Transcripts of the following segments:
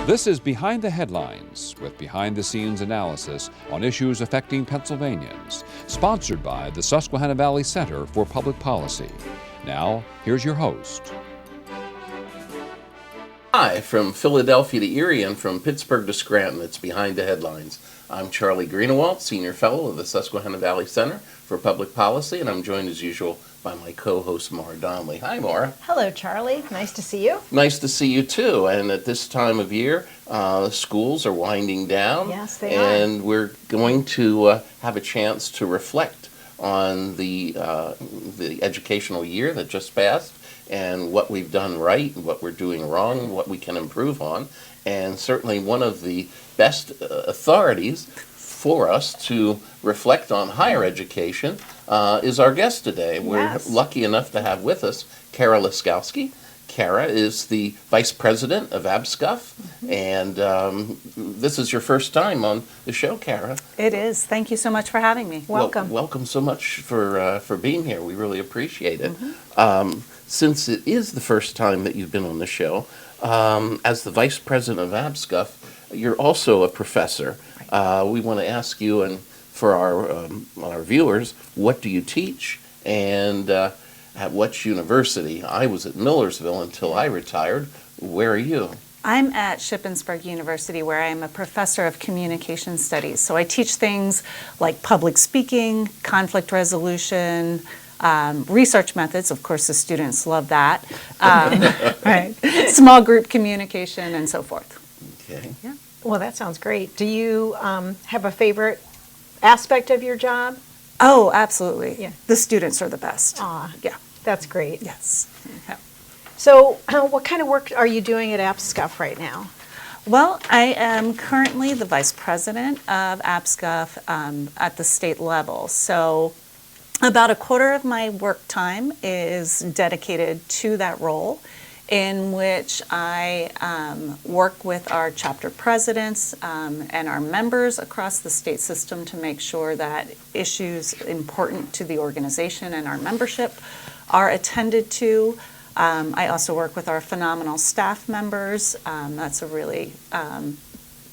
This is Behind the Headlines, with behind-the-scenes analysis on issues affecting Pennsylvanians, sponsored by the Susquehanna Valley Center for Public Policy. Now, here's your host. Hi, from Philadelphia to Erie and from Pittsburgh to Scranton, it's Behind the Headlines. I'm Charlie Greenawalt, Senior Fellow of the Susquehanna Valley Center for Public Policy, and I'm joined as usual by my co-host, Maura Donley. Hi, Maura. Hello, Charlie. Nice to see you. Nice to see you, too. And at this time of year, schools are winding down. Yes, they are. And we're going to have a chance to reflect on the educational year that just passed and what we've done right, what we're doing wrong, what we can improve on. And certainly one of the best authorities for us to reflect on higher education is our guest today. Yes. We're lucky enough to have with us Kara Laskowski. Kara is the Vice President of APSCUF, and this is your first time on the show, Kara. It is. Thank you so much for having me. Welcome. Welcome so much for being here. We really appreciate it. Since it is the first time that you've been on the show, as the Vice President of APSCUF, you're also a professor. We want to ask you, and for our viewers, what do you teach, and at what university? I was at Millersville until I retired. Where are you? I'm at Shippensburg University, where I am a professor of communication studies. So I teach things like public speaking, conflict resolution, research methods. Of course, the students love that. Right. Small group communication and so forth. Okay. Yeah. Well, that sounds great. Do you have a favorite aspect of your job? Oh, absolutely. Yeah. The students are the best. Aw, Yeah. that's great. Yes. Yeah. So what kind of work are you doing at APSCUF right now? Well, I am currently the Vice President of APSCUF at the state level. So about a quarter of my work time is dedicated to that role, in which I work with our chapter presidents and our members across the state system to make sure that issues important to the organization and our membership are attended to. I also work with our phenomenal staff members. That's a really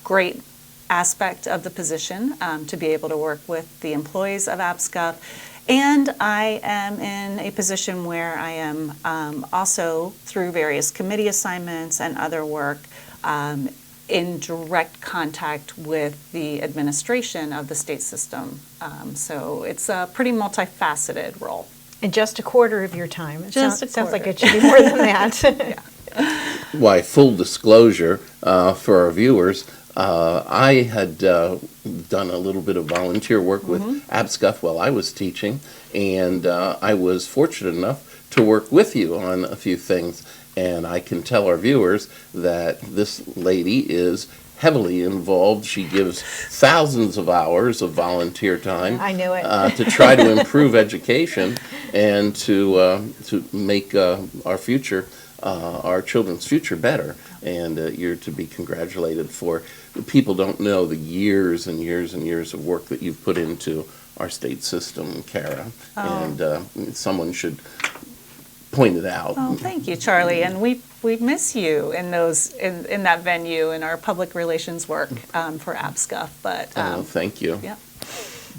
great aspect of the position, to be able to work with the employees of APSCUF. And I am in a position where I am also, through various committee assignments and other work, in direct contact with the administration of the state system. So it's a pretty multifaceted role. And just a quarter of your time. Sounds like quarter. it should be more than that. Why, full disclosure for our viewers, I had done a little bit of volunteer work with APSCUF while I was teaching, and I was fortunate enough to work with you on a few things. And I can tell our viewers that this lady is heavily involved. She gives thousands of hours of volunteer time. I knew it. To try to improve education and to make our future, our children's future better. And you're to be congratulated for. People don't know the years and years and years of work that you've put into our state system, Kara. And someone should point it out. Oh, thank you, Charlie. And we miss you in that venue in our public relations work for APSCUF. But thank you. Yeah.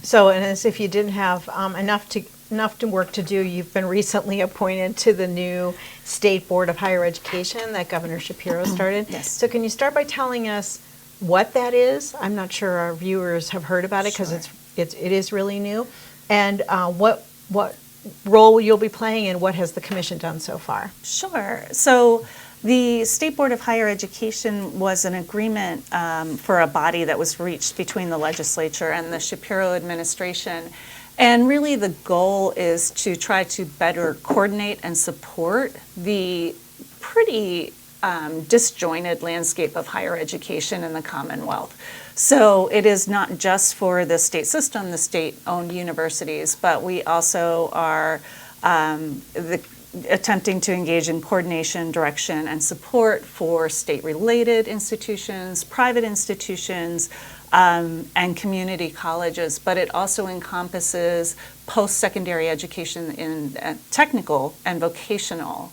So, and as if you didn't have enough work to do, you've been recently appointed to the new State Board of Higher Education that Governor Shapiro started. Yes. So can you start by telling us what that is? I'm not sure our viewers have heard about it because it is really new. And what role you'll be playing and what has the commission done so far? Sure. So the State Board of Higher Education was an agreement for a body that was reached between the legislature and the Shapiro administration. And really the goal is to try to better coordinate and support the pretty disjointed landscape of higher education in the Commonwealth. So it is not just for the state system, the state-owned universities, but we also are attempting to engage in coordination, direction, and support for state-related institutions, private institutions, and community colleges, but it also encompasses post-secondary education in technical and vocational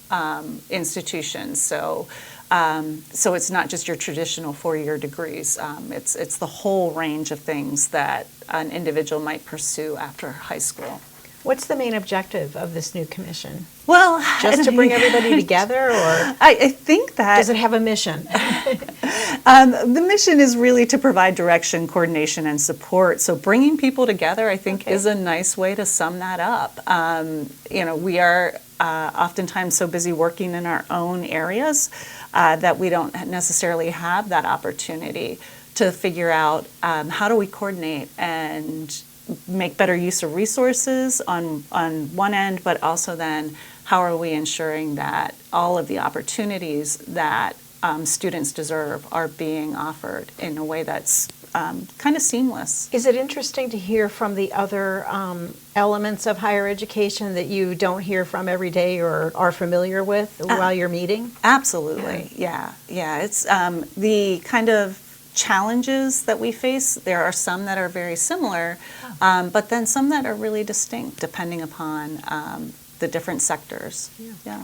institutions. So So it's not just your traditional four-year degrees. It's the whole range of things that an individual might pursue after high school. What's the main objective of this new commission? Well, Just to bring everybody together, or I think that does it have a mission? the mission is really to provide direction, coordination, and support. So bringing people together, I think, is a nice way to sum that up. We are oftentimes so busy working in our own areas that we don't necessarily have that opportunity to figure out how do we coordinate and make better use of resources on one end, but also then how are we ensuring that all of the opportunities that students deserve are being offered in a way that's kind of seamless. Is it interesting to hear from the other elements of higher education that you don't hear from every day or are familiar with while you're meeting? Absolutely, yeah. It's the kind of challenges that we face. There are some that are very similar, but then some that are really distinct depending upon the different sectors. Yeah.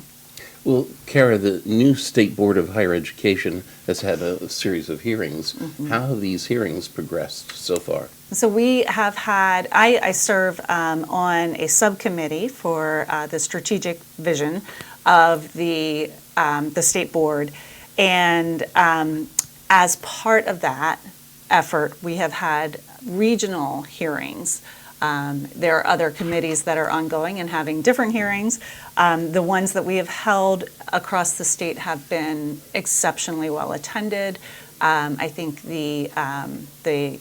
Well, Kara, the new State Board of Higher Education has had a series of hearings. How have these hearings progressed so far? So we have had, I serve on a subcommittee for the strategic vision of the State Board, and as part of that effort, we have had regional hearings. There are other committees that are ongoing and having different hearings. The ones that we have held across the state have been exceptionally well attended. I think the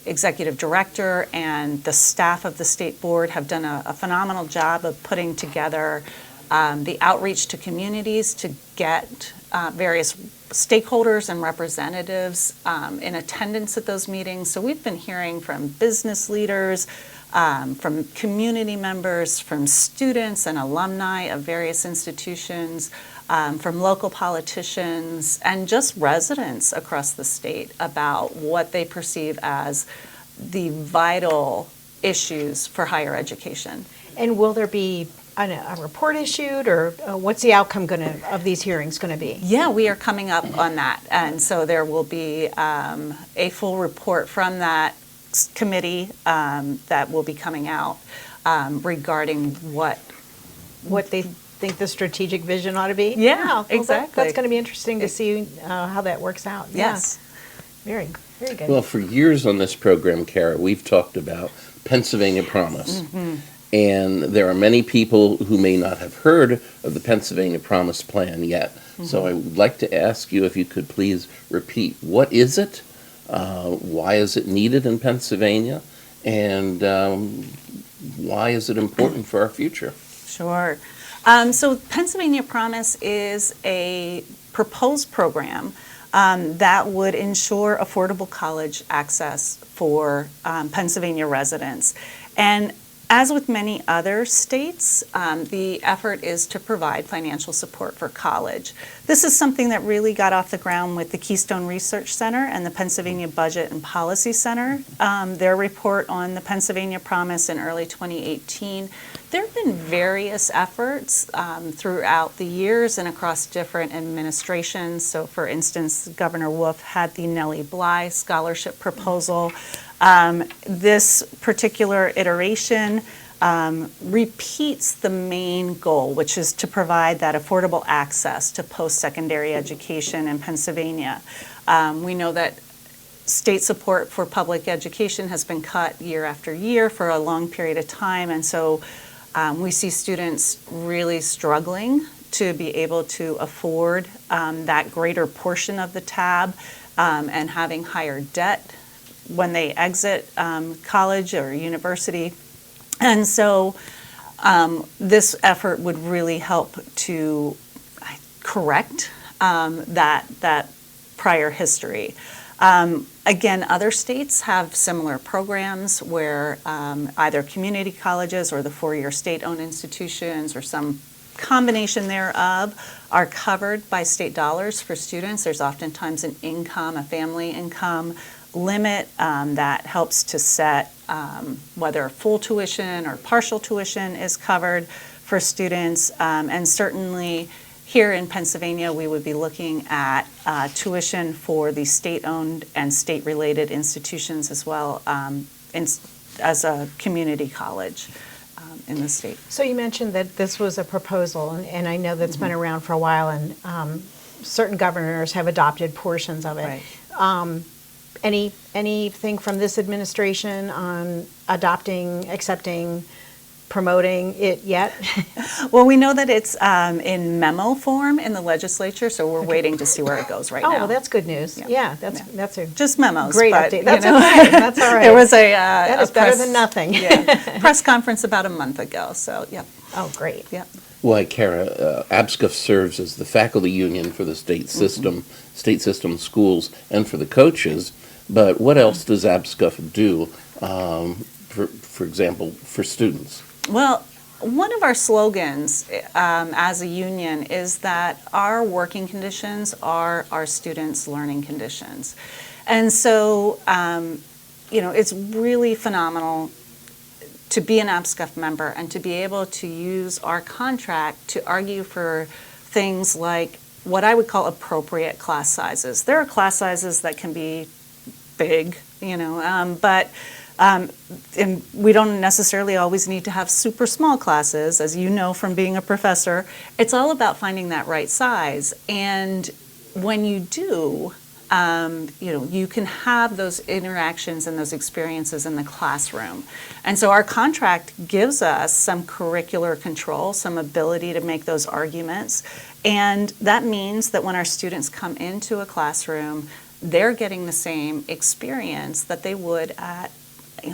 executive director and the staff of the State Board have done a phenomenal job of putting together the outreach to communities to get various stakeholders and representatives in attendance at those meetings. So we've been hearing from business leaders, from community members, from students and alumni of various institutions, from local politicians, and just residents across the state about what they perceive as the vital issues for higher education. And will there be a report issued, or what's the outcome of these hearings going to be? Yeah, we are coming up on that, and so there will be a full report from that committee that will be coming out regarding what they think the strategic vision ought to be? Yeah, well, exactly. That's going to be interesting to see how that works out. Yes. Yeah. Very good. Well, for years on this program, Kara, we've talked about Pennsylvania Promise. And there are many people who may not have heard of the Pennsylvania Promise Plan yet. So I would like to ask you if you could please repeat, what is it? Why is it needed in Pennsylvania? And why is it important for our future? Sure. So Pennsylvania Promise is a proposed program that would ensure affordable college access for Pennsylvania residents. And as with many other states, the effort is to provide financial support for college. This is something that really got off the ground with the Keystone Research Center and the Pennsylvania Budget and Policy Center. Their report on the Pennsylvania Promise in early 2018. There have been various efforts throughout the years and across different administrations. So for instance, Governor Wolf had the Nellie Bly scholarship proposal. This particular iteration repeats the main goal, which is to provide that affordable access to post-secondary education in Pennsylvania. We know that state support for public education has been cut year after year for a long period of time, and so we see students really struggling to be able to afford that greater portion of the tab and having higher debt when they exit college or university. And so this effort would really help to correct that prior history. Again, other states have similar programs where either community colleges or the four-year state-owned institutions or some combination thereof are covered by state dollars for students. There's oftentimes an income, a family income limit that helps to set whether full tuition or partial tuition is covered for students. And certainly here in Pennsylvania, we would be looking at tuition for the state-owned and state-related institutions as well, as a community college in the state. So you mentioned that this was a proposal, and I know that's been around for a while, and certain governors have adopted portions of it. Right. Anything from this administration on adopting, accepting, promoting it yet? Well, we know that it's in memo form in the legislature, so we're waiting to see where it goes right Oh, now. well, that's good news. Yeah, that's a Just memos. great but, update. you That's know, okay. That's all right. There was that is better press- than nothing. press conference about a month ago, so yeah. Oh, great. Yeah. Why, Kara, APSCUF serves as the faculty union for the state system schools, and for the coaches. But what else does APSCUF do, for example, for students? Well, one of our slogans as a union is that our working conditions are our students' learning conditions. And so, it's really phenomenal to be an APSCUF member and to be able to use our contract to argue for things like what I would call appropriate class sizes. There are class sizes that can be big, but and we don't necessarily always need to have super small classes, as you know from being a professor. It's all about finding that right size. And when you do, you can have those interactions and those experiences in the classroom. And so our contract gives us some curricular control, some ability to make those arguments. And that means that when our students come into a classroom, they're getting the same experience that they would at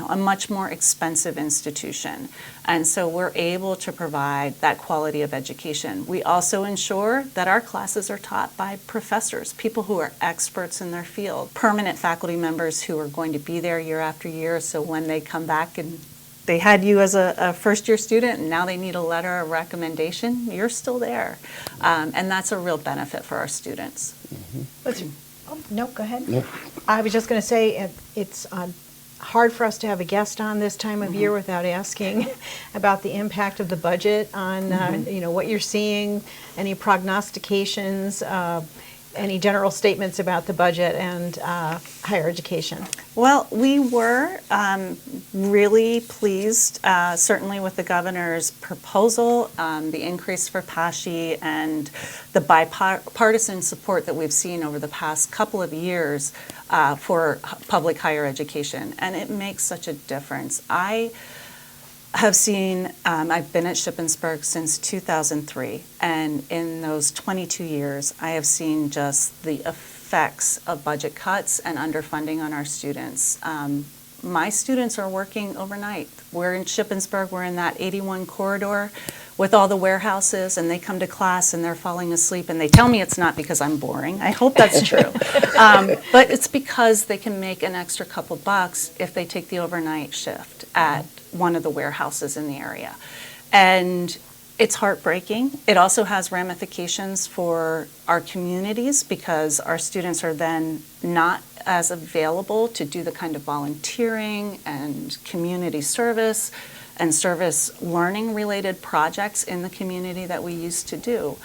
a much more expensive institution. And so we're able to provide that quality of education. We also ensure that our classes are taught by professors, people who are experts in their field, permanent faculty members who are going to be there year after year. So when they come back and they had you as a first-year student and now they need a letter of recommendation, you're still there. And that's a real benefit for our students. No, go ahead. No. I was just going to say it's hard for us to have a guest on this time of year without asking about the impact of the budget on what you're seeing, any prognostications, any general statements about the budget and higher education. Well, we were really pleased, certainly with the governor's proposal, the increase for PASHE, and the bipartisan support that we've seen over the past couple of years for public higher education. And it makes such a difference. I have seen, I've been at Shippensburg since 2003, and in those 22 years, I have seen just the effects of budget cuts and underfunding on our students. My students are working overnight. We're in Shippensburg, we're in that 81 corridor with all the warehouses, and they come to class and they're falling asleep, and they tell me it's not because I'm boring. I hope that's true. But it's because they can make an extra couple bucks if they take the overnight shift at one of the warehouses in the area. And it's heartbreaking. It also has ramifications for our communities because our students are then not as available to do the kind of volunteering and community service and service learning related projects in the community that we used to do.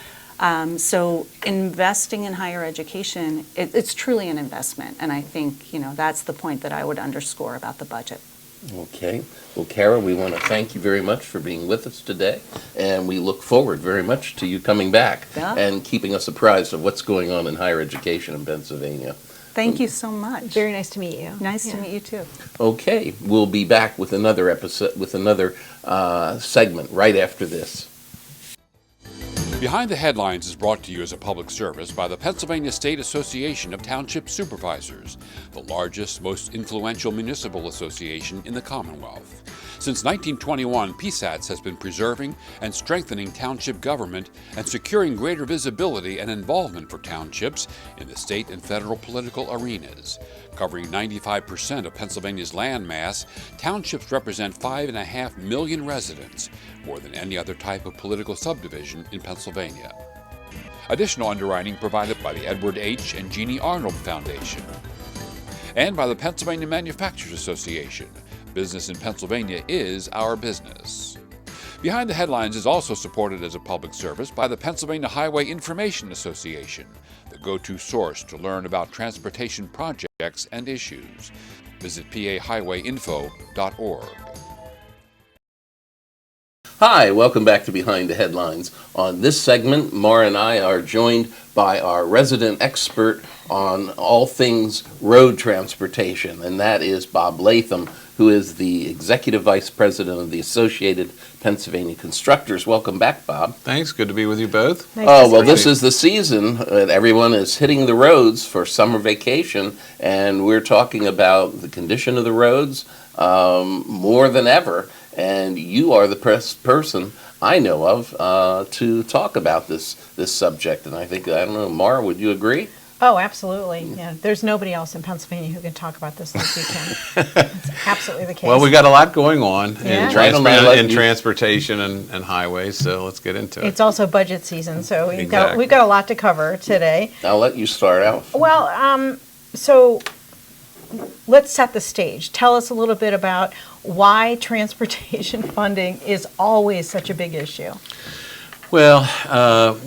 So investing in higher education, it's truly an investment. And I think, that's the point that I would underscore about the budget. Okay. Well, Kara, we want to thank you very much for being with us today, and we look forward very much to you coming back and keeping us apprised of what's going on in higher education in Pennsylvania. Thank you so much. Very nice to meet you. Nice to meet you too. Okay, we'll be back with another episode, with another segment right after this. Behind the Headlines is brought to you as a public service by the Pennsylvania State Association of Township Supervisors, the largest, most influential municipal association in the Commonwealth. Since 1921, PSATS has been preserving and strengthening township government and securing greater visibility and involvement for townships in the state and federal political arenas. Covering 95% of Pennsylvania's land mass, townships represent 5.5 million residents, more than any other type of political subdivision in Pennsylvania. Additional underwriting provided by the Edward H. and Jeannie Arnold Foundation, and by the Pennsylvania Manufacturers Association. Business in Pennsylvania is our business. Behind the Headlines is also supported as a public service by the Pennsylvania Highway Information Association, the go-to source to learn about transportation projects and issues. Visit pahighwayinfo.org. Hi, welcome back to Behind the Headlines. On this segment, Maura and I are joined by our resident expert on all things road transportation, and that is Bob Latham, who is the Executive Vice President of the Associated Pennsylvania Constructors. Welcome back, Bob. Thanks. Good to be with you both. Oh, well, this is the season, and everyone is hitting the roads for summer vacation, and we're talking about the condition of the roads more than ever. And you are the person I know of to talk about this subject. And I don't know, Maura, would you agree? Oh, absolutely. Yeah, there's nobody else in Pennsylvania who can talk about this like we can. It's absolutely the case. Well, we've got a lot going on Yeah. in transportation and highways, so let's get into it. It's also budget season, so we've Exactly. got a lot to cover today. I'll let you start out. Well, so let's set the stage. Tell us a little bit about why transportation funding is always such a big issue. Well,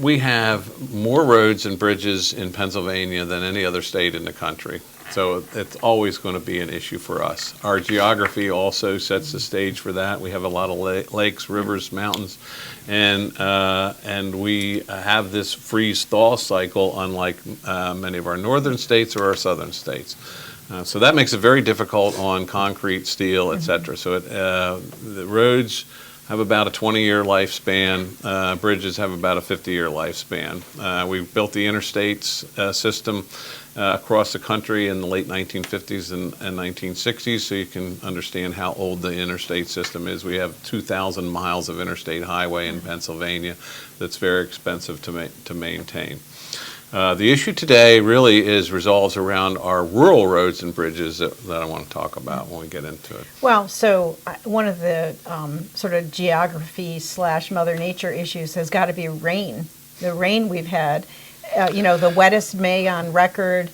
we have more roads and bridges in Pennsylvania than any other state in the country. So it's always going to be an issue for us. Our geography also sets the stage for that. We have a lot of lakes, rivers, mountains, and we have this freeze-thaw cycle, unlike many of our northern states or our southern states. So that makes it very difficult on concrete, steel, etc. So the roads have about a 20-year lifespan. Bridges have about a 50-year lifespan. We built the interstates system across the country in the late 1950s and 1960s, so you can understand how old the interstate system is. We have 2,000 miles of interstate highway in Pennsylvania that's very expensive to maintain. The issue today really revolves around our rural roads and bridges that I want to talk about when we get into it. Well, so one of the sort of geography / Mother Nature issues has got to be rain. The rain we've had, the wettest May on record.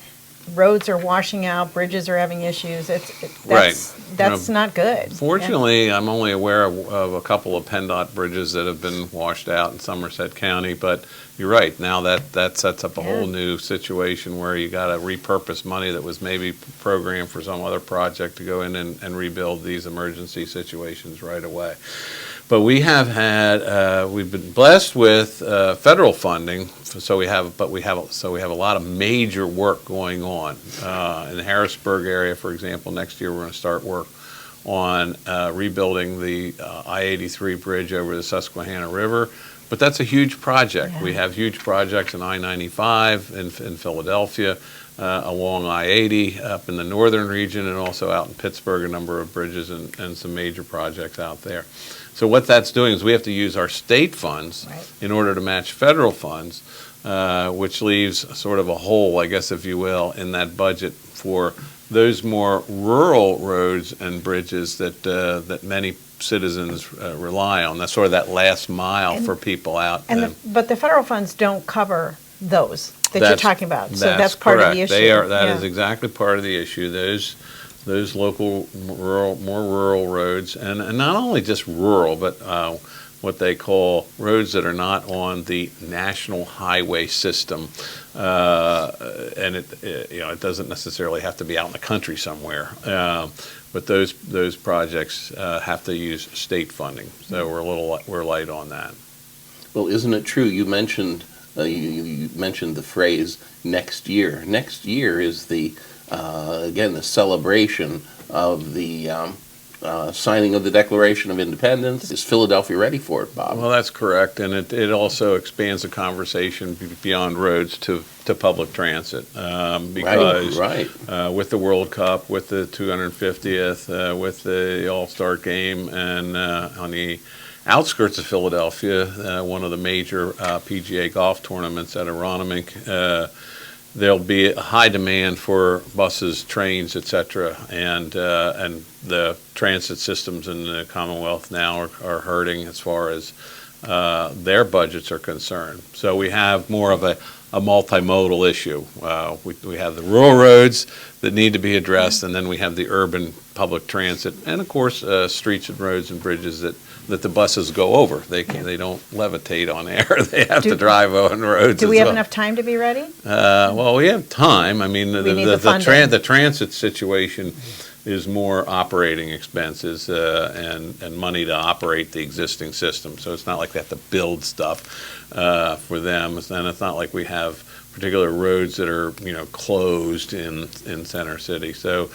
Roads are washing out, bridges are having issues. That's not good. Fortunately, I'm only aware of a couple of PennDOT bridges that have been washed out in Somerset County, but you're right. Now that sets up a whole new situation where you got to repurpose money that was maybe programmed for some other project to go in and rebuild these emergency situations right away. But we've been blessed with federal funding, so we have a lot of major work going on in the Harrisburg area, for example. Next year we're going to start work on rebuilding the I-83 bridge over the Susquehanna River. But that's a huge project. Yeah. We have huge projects in I-95 in Philadelphia, along I-80 up in the northern region, and also out in Pittsburgh, a number of bridges and some major projects out there. So what that's doing is we have to use our state funds in order to match federal funds, which leaves sort of a hole, I guess, if you will, in that budget for those more rural roads and bridges that many citizens rely on. That's sort of that last mile for people out. But the federal funds don't cover those that you're talking about. So that's part of the issue. That is exactly part of the issue. Those local more rural roads, and not only just rural, but what they call roads that are not on the national highway system, and it doesn't necessarily have to be out in the country somewhere, but those projects have to use state funding. So we're light on that. Well, isn't it true? You mentioned the phrase "next year." Next year is the celebration of the signing of the Declaration of Independence. Is Philadelphia ready for it, Bob? Well, that's correct, and it also expands the conversation beyond roads to public transit, because with the World Cup, with the 250th, with the All-Star Game, and on the outskirts of Philadelphia, one of the major PGA golf tournaments at Aronimink, there'll be a high demand for buses, trains, etc., and the transit systems in the Commonwealth now are hurting as far as their budgets are concerned. So we have more of a multimodal issue. We have the rural roads that need to be addressed, and then we have the urban public transit, and of course, streets and roads and bridges that the buses go over. They don't levitate on air. They have to drive on roads. Do we have well. enough time to be ready? Well, we have time. I mean, We need the funding. the transit situation is more operating expenses and money to operate the existing system. So it's not like they have to build stuff for them, and it's not like we have particular roads that are closed in Center City. So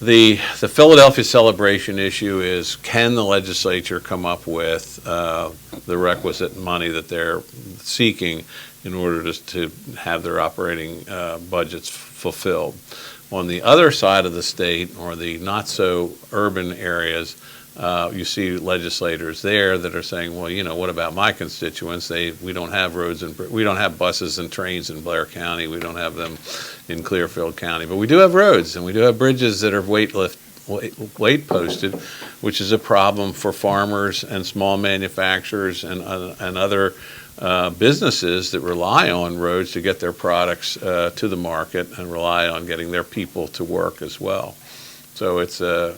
the Philadelphia celebration issue is, can the legislature come up with the requisite money that they're seeking in order to have their operating budgets fulfilled? On the other side of the state, or the not-so-urban areas, you see legislators there that are saying, well, what about my constituents? We don't have roads and we don't have buses and trains in Blair County. We don't have them in Clearfield County, but we do have roads and we do have bridges that are weight posted, which is a problem for farmers and small manufacturers and other businesses that rely on roads to get their products to the market and rely on getting their people to work as well. So it's a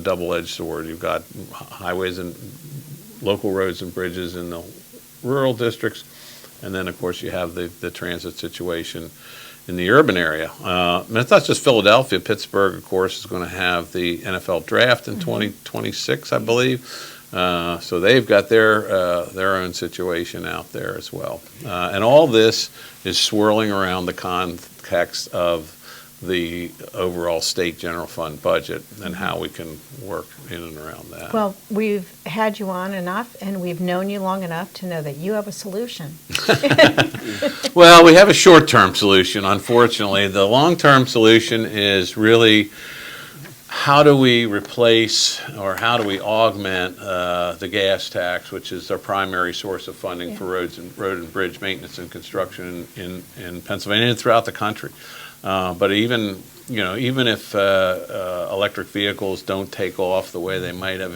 double-edged sword. You've got highways and local roads and bridges in the rural districts, and then of course you have the transit situation in the urban area. And it's not just Philadelphia. Pittsburgh, of course, is going to have the NFL draft in 2026, I believe. So they've got their own situation out there as well. And all this is swirling around the context of the overall state general fund budget and how we can work in and around that. Well, we've had you on enough, and we've known you long enough to know that you have a solution. Well, we have a short-term solution, unfortunately. The long-term solution is really, how do we replace or how do we augment the gas tax, which is our primary source of funding for road and bridge maintenance and construction in Pennsylvania and throughout the country. But even if electric vehicles don't take off the way they might have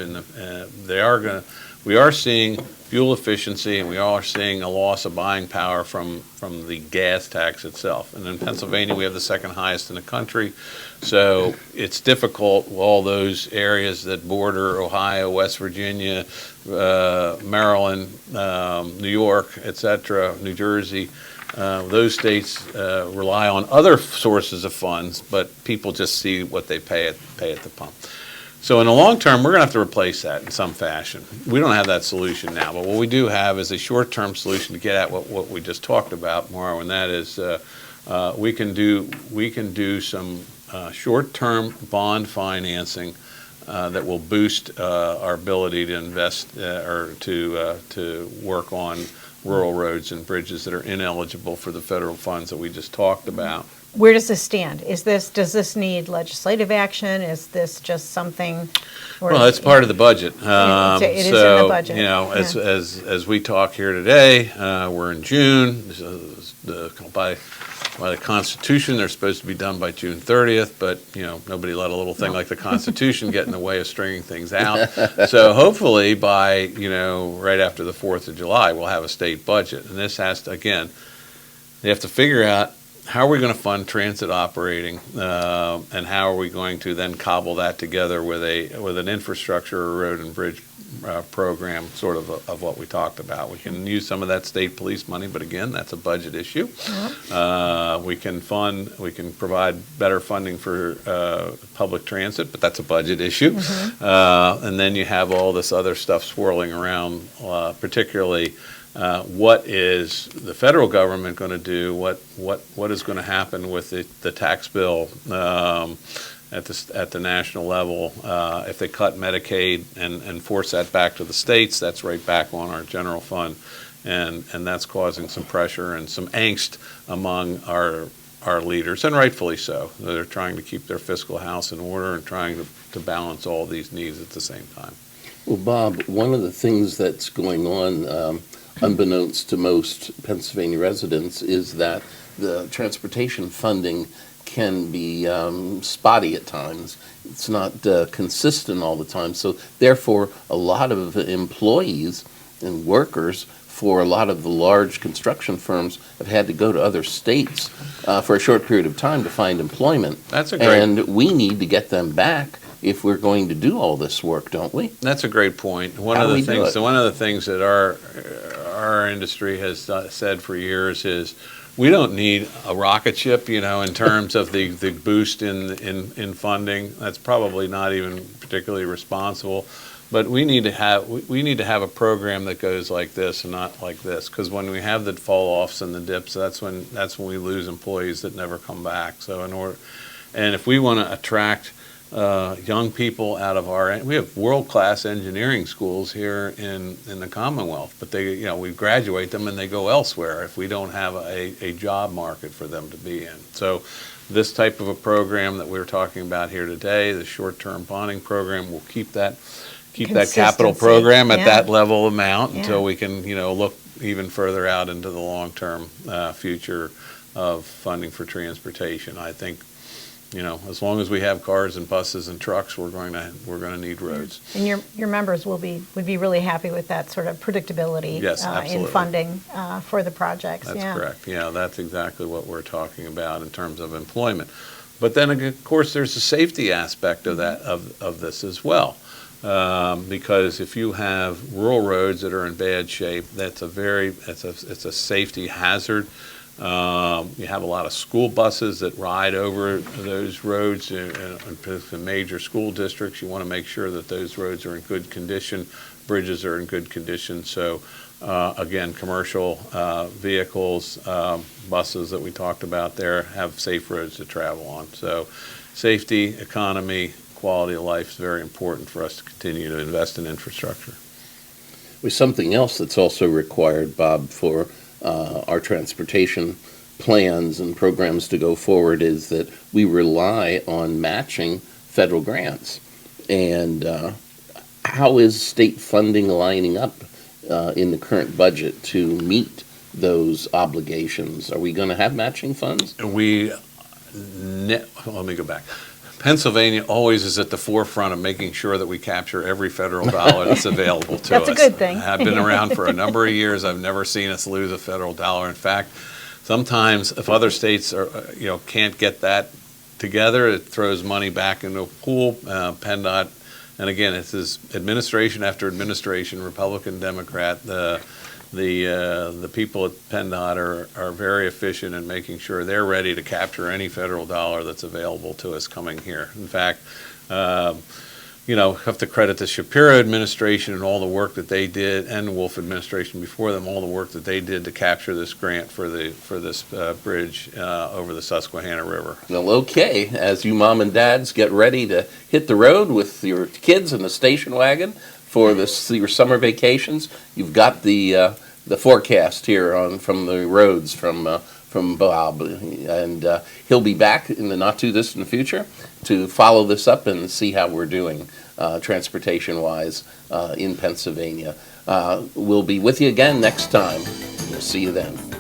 we are seeing fuel efficiency, and we are seeing a loss of buying power from the gas tax itself. And in Pennsylvania, we have the second highest in the country. So it's difficult with all those areas that border Ohio, West Virginia, Maryland, New York, etc., New Jersey. Those states rely on other sources of funds, but people just see what they pay at the pump. So in the long term, we're going to have to replace that in some fashion. We don't have that solution now, but what we do have is a short-term solution to get at what we just talked about, Maura, and that is we can do some short-term bond financing that will boost our ability to invest or to work on rural roads and bridges that are ineligible for the federal funds that we just talked about. Where does this stand? Does this need legislative action? Is this just something? Well, it's part of the budget. It is in the budget. As we talk here today, we're in June. By the Constitution, they're supposed to be done by June 30th, but nobody let a little thing like the Constitution get in the way of stringing things out. So hopefully by right after the 4th of July, we'll have a state budget, and this has to, again, they have to figure out how are we going to fund transit operating, and how are we going to then cobble that together with an infrastructure or road and bridge program, sort of what we talked about. We can use some of that state police money, but again, that's a budget issue. We can provide better funding for public transit, but that's a budget issue. And then you have all this other stuff swirling around, particularly what is the federal government going to do? What is going to happen with the tax bill at the national level? If they cut Medicaid and force that back to the states, that's right back on our general fund, and that's causing some pressure and some angst among our leaders, and rightfully so. They're trying to keep their fiscal house in order and trying to balance all these needs at the same time. Well, Bob, one of the things that's going on, unbeknownst to most Pennsylvania residents, is that the transportation funding can be spotty at times. It's not consistent all the time. So therefore, a lot of employees and workers for a lot of the large construction firms have had to go to other states for a short period of time to find employment. That's a great- And we need to get them back if we're going to do all this work, don't we? That's a great point. One How of do the we do things, it? one of the things that our industry has said for years is we don't need a rocket ship, you know, in terms of the boost in funding. That's probably not even particularly responsible. But we need to have a program that goes like this and not like this, because when we have the fall offs and the dips, that's when we lose employees that never come back. So and if we want to attract young people out of we have world-class engineering schools here in the Commonwealth, but we graduate them and they go elsewhere if we don't have a job market for them to be in. So this type of a program that we're talking about here today, the short-term bonding program, will keep that capital Consistency, program at yeah. that level amount Yeah. until we can, look even further out into the long-term future of funding for transportation. I think, as long as we have cars and buses and trucks, we're going to need roads. And your members would be really happy with that sort of predictability Yes, in absolutely. funding for the projects. That's yeah. correct. Yeah, that's exactly what we're talking about in terms of employment. But then, of course, there's a safety aspect of that of this as well. Because if you have rural roads that are in bad shape, it's a safety hazard. You have a lot of school buses that ride over those roads in major school districts. You want to make sure that those roads are in good condition, bridges are in good condition. So again, commercial vehicles, buses that we talked about there have safe roads to travel on. So safety, economy, quality of life is very important for us to continue to invest in infrastructure. With something else that's also required, Bob, for our transportation plans and programs to go forward is that we rely on matching federal grants. And how is state funding lining up in the current budget to meet those obligations? Are we going to have matching funds? Let me go back. Pennsylvania always is at the forefront of making sure that we capture every federal dollar that's available to us. That's a good thing. I've been around for a number of years. I've never seen us lose a federal dollar. In fact, sometimes if other states can't get that together, it throws money back into a pool. PennDOT, and again, it's this administration after administration, Republican, Democrat. The people at PennDOT are very efficient in making sure they're ready to capture any federal dollar that's available to us coming here. In fact, have to credit the Shapiro administration and all the work that they did, and the Wolf administration before them, all the work that they did to capture this grant for this bridge over the Susquehanna River. Well, okay, as you mom and dads get ready to hit the road with your kids in the station wagon for your summer vacations, you've got the forecast here from the roads from Bob, and he'll be back in the not too distant future to follow this up and see how we're doing transportation wise in Pennsylvania. We'll be with you again next time. We'll see you then.